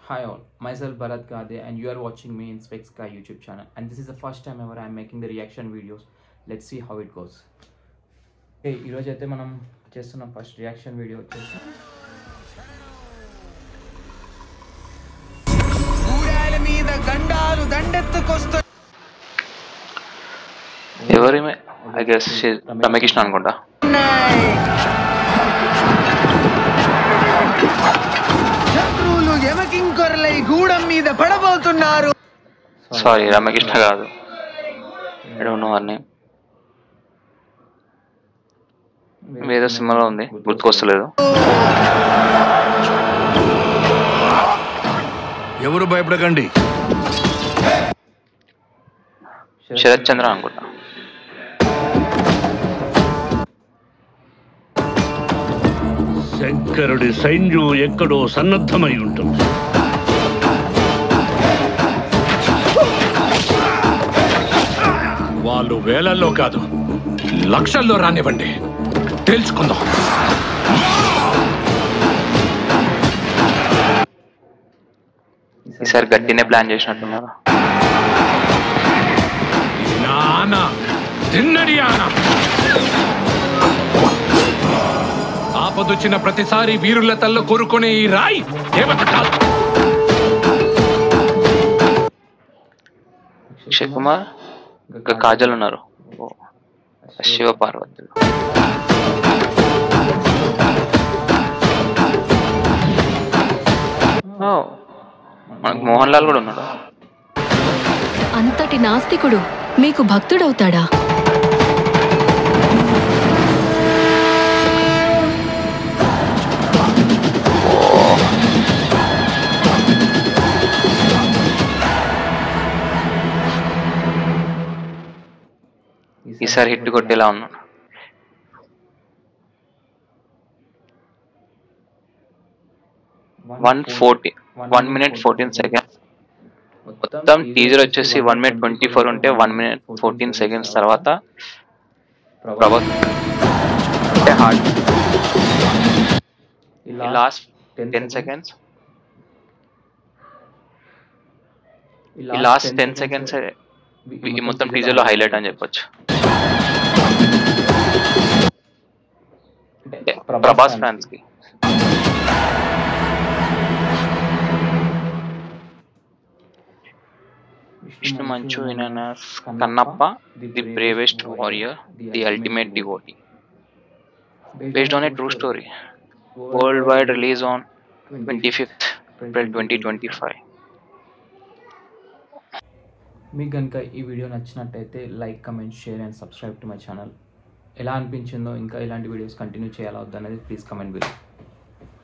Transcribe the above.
Hi all, myself Bharat Gade and you are watching me in Specs Sky YouTube channel, and this is the first time ever I am making the reaction videos. Let's see how it goes. Hey, ఈరోజు అయితే మనం చేస్తున్న first reaction video వచ్చేసి ఊరాల మీద గండాలు దండెత్తుకొస్తా ఎవరి I guess Ramyakrishna అనుకుంటా. శత్రువులు యమకింకొరలై గూడం మీద పడబోతున్నారు. సారీ, రమ్యకృష్ణ కాదు. I don't know her name. ఏదో సినిమాలో ఉంది, గుర్తుకొస్తలేదు. ఎవరు భయపడకండి. శరత్ చంద్ర అనుకుంటా. శంకరుడి సైన్యం ఎక్కడో సన్నద్ధమై ఉంటుంది. వాళ్ళు వేలల్లో కాదు, లక్షల్లో రానివ్వండి, తేల్చుకుందాం. ఈసారి గట్టినే ప్లాన్ చేసినట్టున్నారు. ఆపదొచ్చిన ప్రతిసారి వీరుల తల్లో కోరుకునే ఈ రాయి దేవత కాదు. అక్షయ్ కుమార్, ఇంకా కాజల్ ఉన్నారు, శివ పార్వతులు. మనకు మోహన్ లాల్ కూడా ఉన్నాడు. అంతటి నాస్తికుడు మీకు భక్తుడవుతాడా? ఈసారి హిట్ కొట్టేలా ఉన్నాడు. One minute 14 seconds. మొత్తం టీజర్ వచ్చేసి 1 minute 24 ఉంటే 1 minute 14 seconds తర్వాత ప్రభాస్ అంటే హార్ట్ లాస్ట్ 10 seconds, ఈ లాస్ట్ 10 seconds ఈ మొత్తం టీజర్ లో హైలైట్ అని చెప్పొచ్చు. ప్రభాస్ ఫ్యాన్స్ కి Vishnu Manchu Kannappa, the bravest warrior, the ultimate devotee, based on a true story. Worldwide release on 25th April 2025. మీకు కనుక ఈ వీడియో నచ్చినట్టయితే like, comment, share and subscribe to my channel. ఎలా అనిపించిందో, ఇంకా ఇలాంటి వీడియోస్ కంటిన్యూ చేయాలా వద్దు అనేది ప్లీజ్ కమెంట్ బిలో.